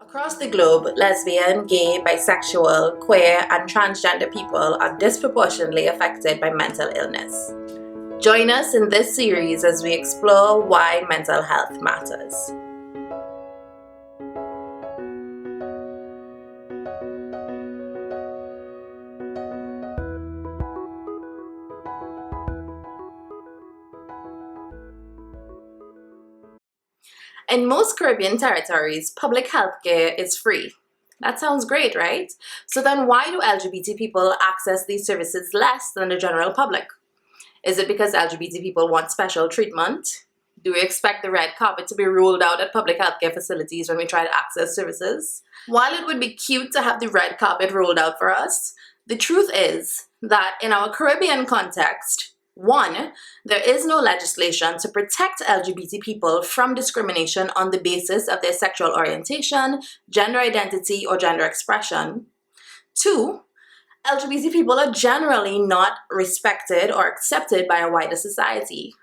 Across the globe, lesbian, gay, bisexual, queer, and transgender people are disproportionately affected by mental illness. Join us in this series as we explore why mental health matters. In most Caribbean territories, public health care is free. That sounds great, right? So then why do LGBT people access these services less than the general public? Is it because LGBT people want special treatment? Do we expect the red carpet to be rolled out at public healthcare facilities when we try to access services? While it would be cute to have the red carpet rolled out for us, the truth is that in our Caribbean context, one, there is no legislation to protect LGBT people from discrimination on the basis of their sexual orientation, gender identity, or gender expression. Two, LGBT people are generally not respected or accepted by a wider society.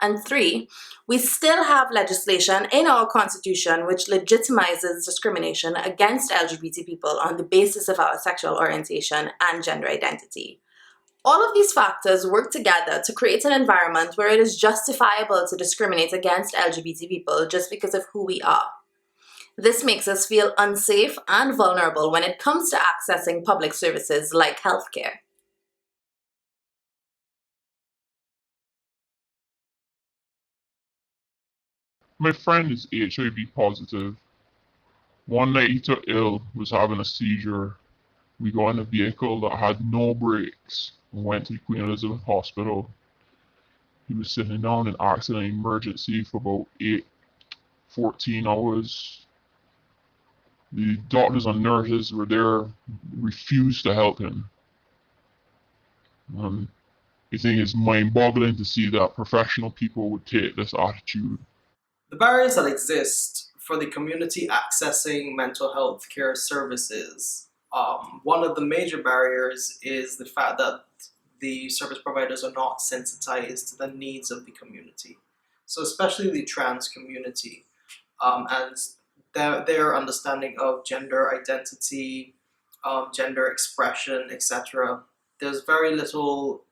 And three, we still have legislation in our constitution which legitimizes discrimination against LGBT people on the basis of our sexual orientation and gender identity. All of these factors work together to create an environment where it is justifiable to discriminate against LGBT people just because of who we are. This makes us feel unsafe and vulnerable when it comes to accessing public services like healthcare. My friend is HIV positive. One night he took ill, was having a seizure. We got in a vehicle that had no brakes and went to the Queen Elizabeth Hospital. He was sitting down in accident emergency for about 14 hours. The doctors and nurses were there, refused to help him. I think it's mind-boggling to see that professional people would take this attitude. The barriers that exist for the community accessing mental health care services. One of the major barriers is the fact that the service providers are not sensitized to the needs of the community. So especially the trans community and their understanding of gender identity, gender expression, etc. There's very little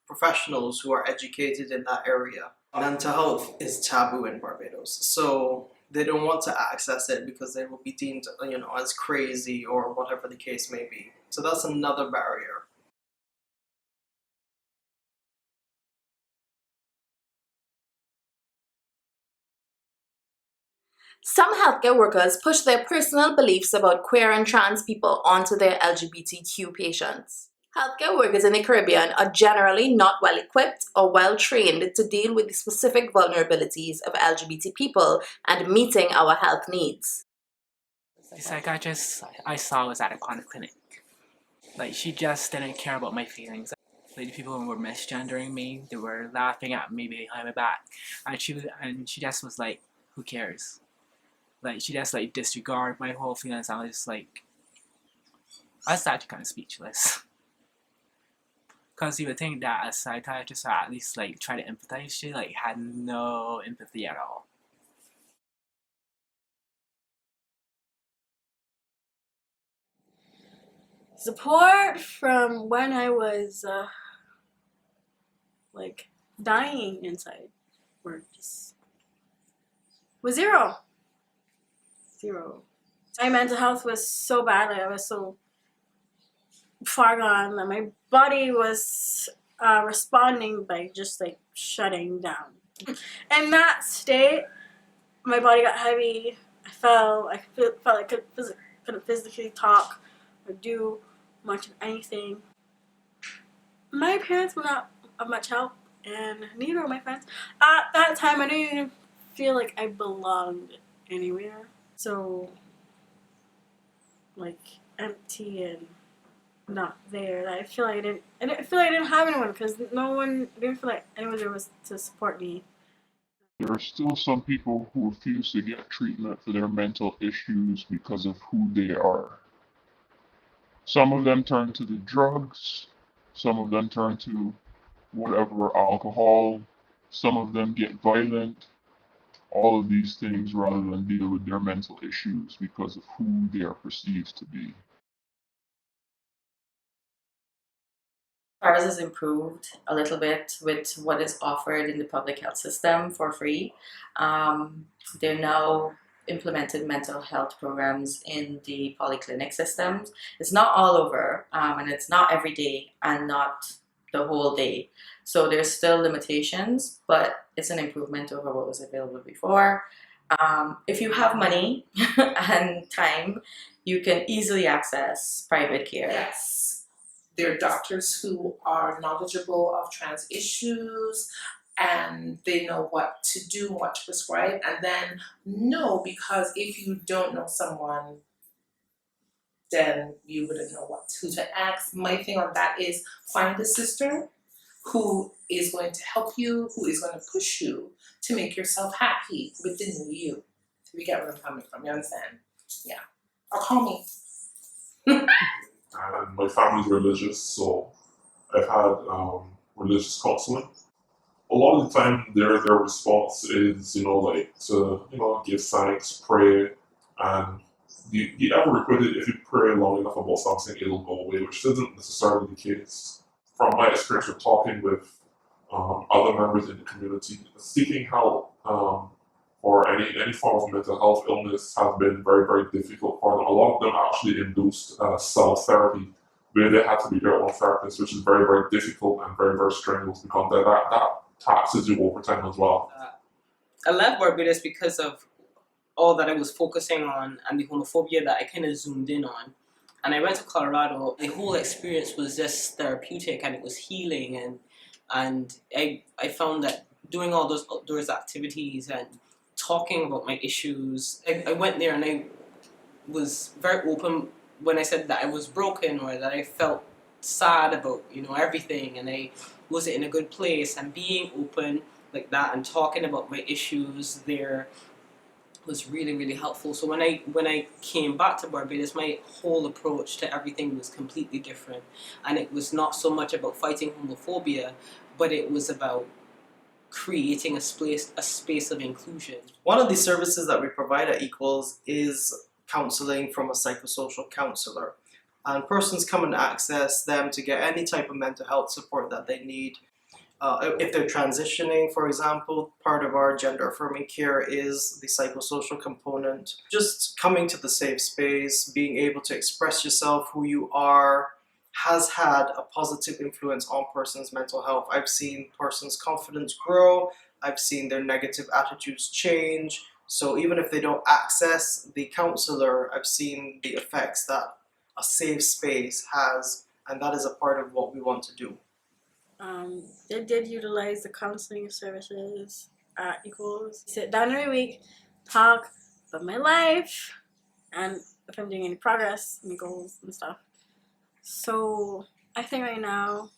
professionals who are educated in that area. Mental health is taboo in Barbados, so they don't want to access it because they will be deemed, as crazy or whatever the case may be. So that's another barrier. Some healthcare workers push their personal beliefs about queer and trans people onto their LGBTQ patients. Healthcare workers in the Caribbean are generally not well equipped or well trained to deal with the specific vulnerabilities of LGBT people and meeting our health needs. The psychiatrist I saw was at a clinic. She just didn't care about my feelings. The people were misgendering me. They were laughing at me behind my back, and she just was like, "Who cares?" She just disregarded my whole feelings. I was just I was actually kind of speechless. Because you would think that a psychiatrist would at least try to empathize. She had no empathy at all. Support from when I was dying inside was zero. My mental health was so bad. I was so far gone that my body was responding by just shutting down. In that state, my body got heavy. I fell. I felt like I couldn't physically talk or do much of anything. My parents were not of much help, and neither were my friends. At that time, I didn't even feel like I belonged anywhere. So, empty and not there. I didn't feel like I didn't have anyone because I didn't feel like anyone there was to support me. There are still some people who refuse to get treatment for their mental issues because of who they are. Some of them turn to the drugs, some of them turn to whatever alcohol, some of them get violent. all of these things rather than deal with their mental issues because of who they are perceived to be. Ours has improved a little bit with what is offered in the public health system for free. They're now implemented mental health programs in the polyclinic systems. It's not all over, and it's not every day and not the whole day. So there's still limitations, but it's an improvement over what was available before. If you have money and time, you can easily access private care. Yes. There are doctors who are knowledgeable of trans issues and they know what to do, what to prescribe, and then no, because if you don't know someone, then you wouldn't know who to ask. My thing on that is find a sister who is going to help you, who is going to push you to make yourself happy with the new you. So you get where I'm coming from, you understand? Yeah. Or call me. And my family's religious, so I've had religious counseling. A lot of the time, their response is, like to, give thanks, pray, and you ever requite it if you pray long enough about something, it'll go away, which isn't necessarily the case. From my experience with talking with other members in the community, seeking help or any form of mental health illness has been very, very difficult for them. A lot of them actually induced self-therapy, where they had to be their own therapist, which is very, very difficult and very, very strenuous because that taxes you over time as well. I left Barbados because of all that I was focusing on and the homophobia that I kind of zoomed in on. And I went to Colorado. The whole experience was just therapeutic and it was healing. And I found that doing all those outdoors activities and talking about my issues, I went there and I was very open when I said that I was broken or that I felt sad about, everything and I wasn't in a good place, and being open like that and talking about my issues there was really, really helpful. So when I came back to Barbados, my whole approach to everything was completely different, and it was not so much about fighting homophobia, but it was about creating a space of inclusion. One of the services that we provide at Equals is counseling from a psychosocial counselor. And persons come and access them to get any type of mental health support that they need. If they're transitioning, for example, part of our gender affirming care is the psychosocial component. Just coming to the safe space, being able to express yourself, who you are, has had a positive influence on persons' mental health. I've seen persons' confidence grow. I've seen their negative attitudes change. So even if they don't access the counselor, I've seen the effects that a safe space has, and that is a part of what we want to do. They did utilize the counseling services at Equals. Sit down every week, talk about my life, and if I'm doing any progress, my goals and stuff. So I think right now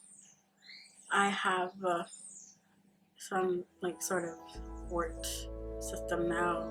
I have some sort of support system now.